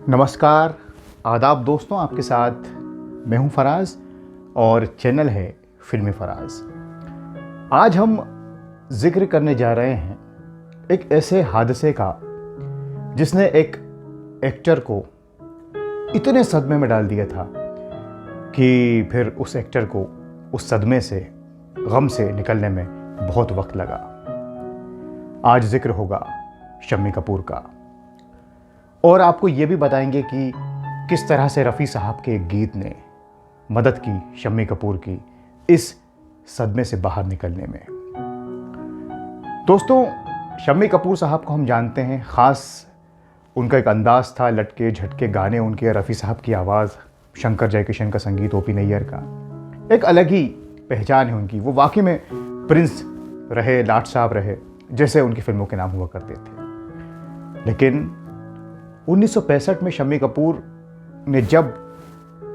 नमस्कार, आदाब दोस्तों, आपके साथ मैं हूं फराज और चैनल है फिल्मी फराज। आज हम जिक्र करने जा रहे हैं एक ऐसे हादसे का जिसने एक एक्टर को इतने सदमे में डाल दिया था कि फिर उस एक्टर को उस सदमे से, गम से निकलने में बहुत वक्त लगा। आज जिक्र होगा शम्मी कपूर का और आपको ये भी बताएंगे कि किस तरह से रफ़ी साहब के एक गीत ने मदद की शम्मी कपूर की इस सदमे से बाहर निकलने में। दोस्तों, शम्मी कपूर साहब को हम जानते हैं, ख़ास उनका एक अंदाज़ था, लटके झटके गाने उनके, रफ़ी साहब की आवाज़, शंकर जयकिशन का संगीत, ओपी नैयर का, एक अलग ही पहचान है उनकी। वो वाकई में प्रिंस रहे, लाट साहब रहे, जैसे उनकी फिल्मों के नाम हुआ करते थे। लेकिन 1965 में शम्मी कपूर ने जब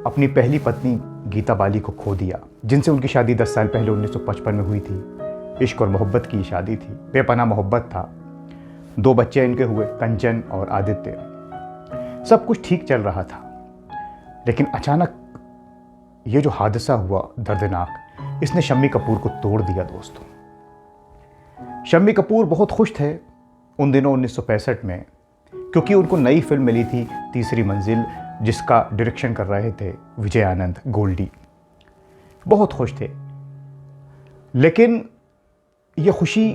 अपनी पहली पत्नी गीता बाली को खो दिया, जिनसे उनकी शादी 10 साल पहले 1955 में हुई थी, इश्क और मोहब्बत की शादी थी, बेपनाह मोहब्बत था, 2 बच्चे इनके हुए, कंचन और आदित्य। सब कुछ ठीक चल रहा था, लेकिन अचानक ये जो हादसा हुआ दर्दनाक, इसने शम्मी कपूर को तोड़ दिया। दोस्तों, शम्मी कपूर बहुत खुश थे उन दिनों 1965 में, क्योंकि उनको नई फिल्म मिली थी तीसरी मंजिल, जिसका डायरेक्शन कर रहे थे विजय आनंद, गोल्डी। बहुत खुश थे, लेकिन ये खुशी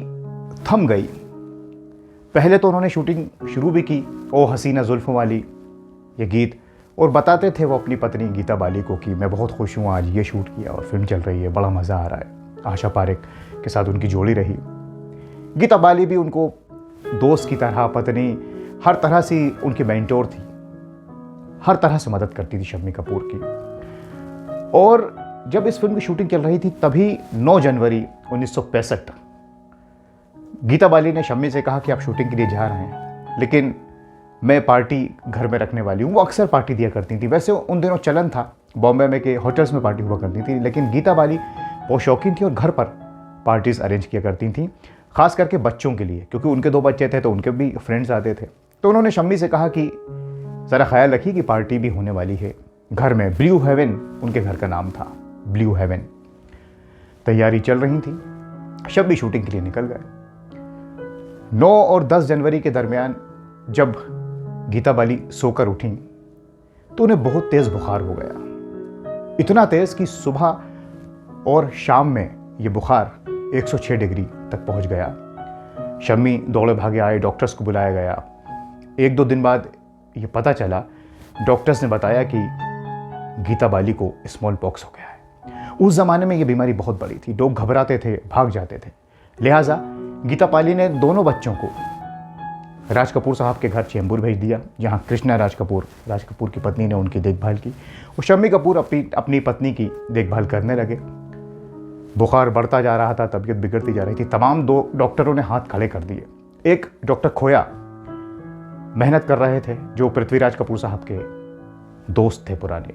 थम गई। पहले तो उन्होंने शूटिंग शुरू भी की, ओ हसीना जुल्फ़ों वाली, ये गीत, और बताते थे वो अपनी पत्नी गीता बाली को कि मैं बहुत खुश हूँ, आज ये शूट किया और फिल्म चल रही है, बड़ा मज़ा आ रहा है। आशा पारेख के साथ उनकी जोड़ी रही। गीता बाली भी उनको दोस्त की तरह, पत्नी, हर तरह से उनकी मेंटोर थी, हर तरह से मदद करती थी शम्मी कपूर की। और जब इस फिल्म की शूटिंग चल रही थी, तभी 9 जनवरी 1965 गीता बाली ने शम्मी से कहा कि आप शूटिंग के लिए जा रहे हैं, लेकिन मैं पार्टी घर में रखने वाली हूँ। वो अक्सर पार्टी दिया करती थी। वैसे उन दिनों चलन था बॉम्बे में कि होटल्स में पार्टी हुआ करती थी, लेकिन गीता बाली बहुत शौकीन थी और घर पर पार्टीज अरेंज किया करती थी, खास करके बच्चों के लिए, क्योंकि उनके 2 बच्चे थे तो उनके भी फ्रेंड्स आते थे। तो उन्होंने शम्मी से कहा कि ज़रा ख्याल रखिए कि पार्टी भी होने वाली है घर में। ब्लू हेवन उनके घर का नाम था, ब्लू हेवन। तैयारी चल रही थी, शम्मी शूटिंग के लिए निकल गए। 9 और 10 जनवरी के दरमियान जब गीता बाली सोकर उठी तो उन्हें बहुत तेज़ बुखार हो गया, इतना तेज़ कि सुबह और शाम में ये बुखार 106 डिग्री तक पहुंच गया। शम्मी दौड़े भागे आए, डॉक्टर्स को बुलाया गया। 1-2 दिन बाद ये पता चला, डॉक्टर्स ने बताया कि गीता बाली को स्मॉल पॉक्स हो गया है। उस ज़माने में ये बीमारी बहुत बड़ी थी, लोग घबराते थे, भाग जाते थे। लिहाजा गीता बाली ने दोनों बच्चों को राज कपूर साहब के घर चेंबूर भेज दिया, जहां कृष्णा राज कपूर की पत्नी ने उनकी देखभाल की और शम्मी कपूर अपनी पत्नी की देखभाल करने लगे। बुखार बढ़ता जा रहा था, तबीयत बिगड़ती जा रही थी। तमाम 2 डॉक्टरों ने हाथ खड़े कर दिए। एक डॉक्टर खोया मेहनत कर रहे थे, जो पृथ्वीराज कपूर साहब के दोस्त थे पुराने।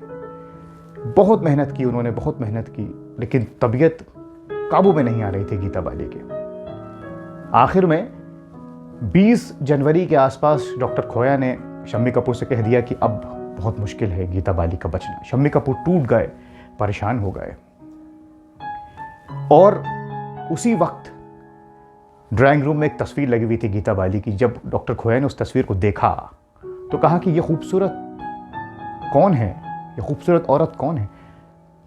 बहुत मेहनत की उन्होंने, बहुत मेहनत की, लेकिन तबीयत काबू में नहीं आ रही थी गीता बाली के। आखिर में 20 जनवरी के आसपास डॉक्टर खोया ने शम्मी कपूर से कह दिया कि अब बहुत मुश्किल है गीता बाली का बचना। शम्मी कपूर टूट गए, परेशान हो गए। और उसी वक्त ड्राइंग रूम में एक तस्वीर लगी हुई थी गीता बाली की। जब डॉक्टर खोया ने उस तस्वीर को देखा तो कहा कि ये खूबसूरत कौन है, ये खूबसूरत औरत कौन है?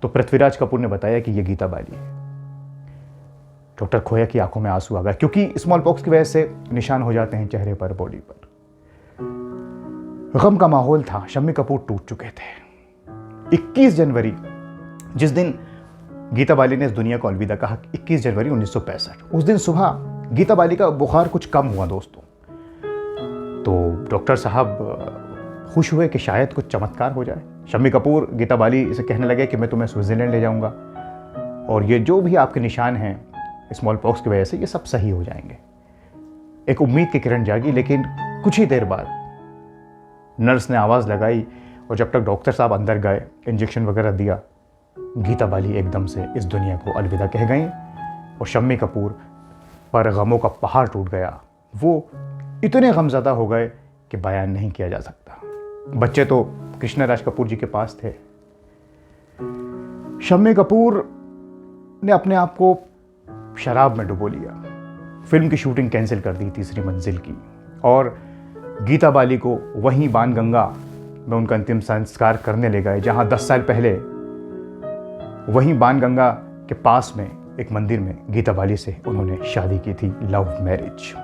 तो पृथ्वीराज कपूर ने बताया कि ये गीता बाली है। डॉक्टर खोया की आंखों में आंसू आ गए, क्योंकि स्मॉल पॉक्स की वजह से निशान हो जाते हैं चेहरे पर, बॉडी पर। गम का माहौल था, शम्मी कपूर टूट चुके थे। 21 जनवरी, जिस दिन गीता बाली ने इस दुनिया को अलविदा कहा, 21 जनवरी 1965, उस दिन सुबह गीता बाली का बुखार कुछ कम हुआ दोस्तों। तो डॉक्टर साहब खुश हुए कि शायद कुछ चमत्कार हो जाए। शम्मी कपूर गीता बाली से कहने लगे कि मैं तुम्हें स्विट्ज़रलैंड ले जाऊंगा और ये जो भी आपके निशान हैं स्मॉल पॉक्स की वजह से, ये सब सही हो जाएंगे। एक उम्मीद की किरण जागी, लेकिन कुछ ही देर बाद नर्स ने आवाज़ लगाई और जब तक डॉक्टर साहब अंदर गए, इंजेक्शन वगैरह दिया, गीता बाली एकदम से इस दुनिया को अलविदा कह गई और शम्मी कपूर पर गमों का पहाड़ टूट गया। वो इतने गमज़दा हो गए कि बयान नहीं किया जा सकता। बच्चे तो कृष्णा राज कपूर जी के पास थे। शम्मी कपूर ने अपने आप को शराब में डुबो लिया, फिल्म की शूटिंग कैंसिल कर दी तीसरी मंजिल की, और गीता बाली को वहीं बाणगंगा में उनका अंतिम संस्कार करने ले गए, जहां 10 साल पहले वहीं बाणगंगा के पास में एक मंदिर में गीता बाली से उन्होंने शादी की थी, लव मैरिज।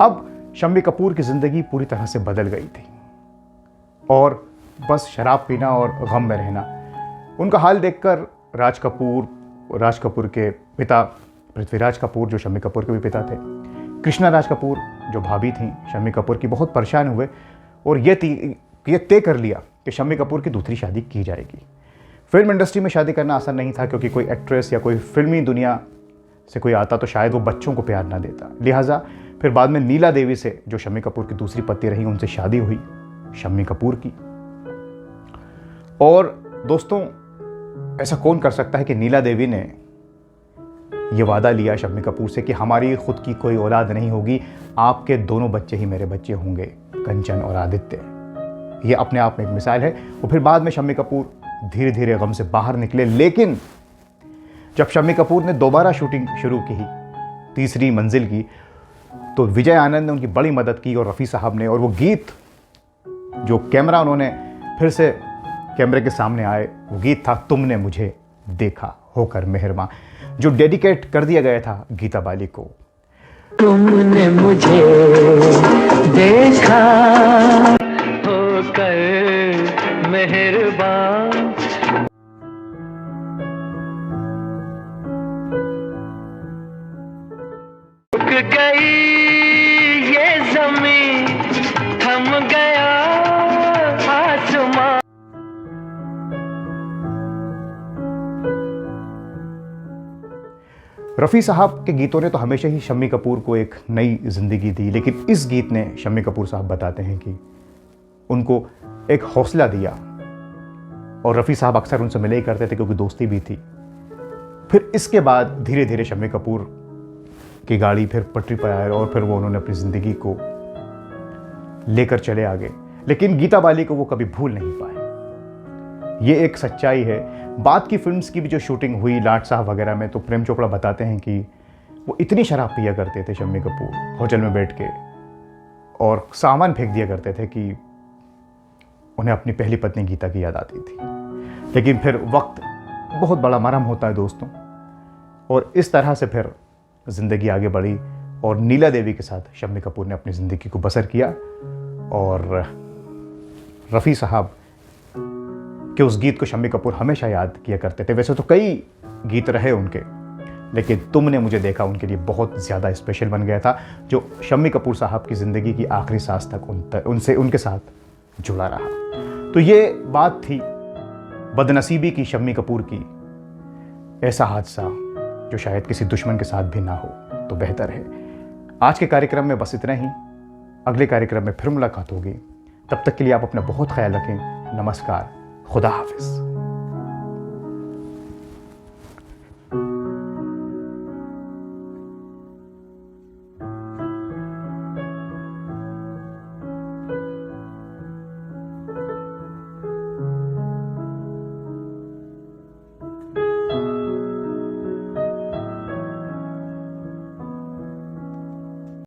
अब शम्मी कपूर की जिंदगी पूरी तरह से बदल गई थी और बस शराब पीना और गम में रहना। उनका हाल देखकर राज कपूर के पिता पृथ्वीराज कपूर, जो शम्मी कपूर के भी पिता थे, कृष्णा राज कपूर जो भाभी थी शम्मी कपूर की, बहुत परेशान हुए और ये तय कर लिया कि शम्मी कपूर की दूसरी शादी की जाएगी। फिल्म इंडस्ट्री में शादी करना आसान नहीं था, क्योंकि कोई एक्ट्रेस या कोई फिल्मी दुनिया से कोई आता तो शायद वो बच्चों को प्यार ना देता। लिहाजा फिर बाद में नीला देवी से, जो शम्मी कपूर की दूसरी पत्नी रही, उनसे शादी हुई शम्मी कपूर की। और दोस्तों, ऐसा कौन कर सकता है कि नीला देवी ने ये वादा लिया शम्मी कपूर से कि हमारी खुद की कोई औलाद नहीं होगी, आपके दोनों बच्चे ही मेरे बच्चे होंगे, कंचन और आदित्य। ये अपने आप में एक मिसाल है। और फिर बाद में शम्मी कपूर धीरे धीरे गम से बाहर निकले। लेकिन जब शम्मी कपूर ने दोबारा शूटिंग शुरू की तीसरी मंजिल की, तो विजय आनंद ने उनकी बड़ी मदद की और रफ़ी साहब ने, और वो गीत जो कैमरा उन्होंने फिर से कैमरे के सामने आए, वो गीत था तुमने मुझे देखा होकर मेहरबान, जो डेडिकेट कर दिया गया था गीता बाली को। तुमने मुझे देखा होकर मेहरबान, रुक गई ये ज़मीं, थम गया आसमां। रफ़ी साहब के गीतों ने तो हमेशा ही शम्मी कपूर को एक नई ज़िंदगी दी, लेकिन इस गीत ने, शम्मी कपूर साहब बताते हैं कि उनको एक हौसला दिया। और रफ़ी साहब अक्सर उनसे मिले ही करते थे, क्योंकि दोस्ती भी थी। फिर इसके बाद धीरे धीरे शम्मी कपूर की गाड़ी फिर पटरी पर आए और फिर वो उन्होंने अपनी ज़िंदगी को लेकर चले आगे। लेकिन गीता बाली को वो कभी भूल नहीं पाए। ये एक सच्चाई है। बाद की फिल्म्स की भी जो शूटिंग हुई लाट साहब वगैरह में, तो प्रेम चोपड़ा बताते हैं कि वो इतनी शराब पिया करते थे शम्मी कपूर होटल में बैठ के, और सामान फेंक दिया करते थे कि उन्हें अपनी पहली पत्नी गीता की याद आती थी। लेकिन फिर वक्त बहुत बड़ा मरहम होता है दोस्तों, और इस तरह से फिर ज़िंदगी आगे बढ़ी और नीला देवी के साथ शम्मी कपूर ने अपनी ज़िंदगी को बसर किया। और रफ़ी साहब के उस गीत को शम्मी कपूर हमेशा याद किया करते थे। वैसे तो कई गीत रहे उनके, लेकिन तुमने मुझे देखा उनके लिए बहुत ज़्यादा स्पेशल बन गया था, जो शम्मी कपूर साहब की ज़िंदगी की आखिरी सांस तक उनके साथ जुड़ा रहा। तो ये बात थी बदनसीबी की शम्मी कपूर की, ऐसा हादसा जो शायद किसी दुश्मन के साथ भी ना हो तो बेहतर है। आज के कार्यक्रम में बस इतना ही। अगले कार्यक्रम में फिर मुलाकात होगी। तब तक के लिए आप अपना बहुत ख्याल रखें। नमस्कार, खुदा हाफिज़।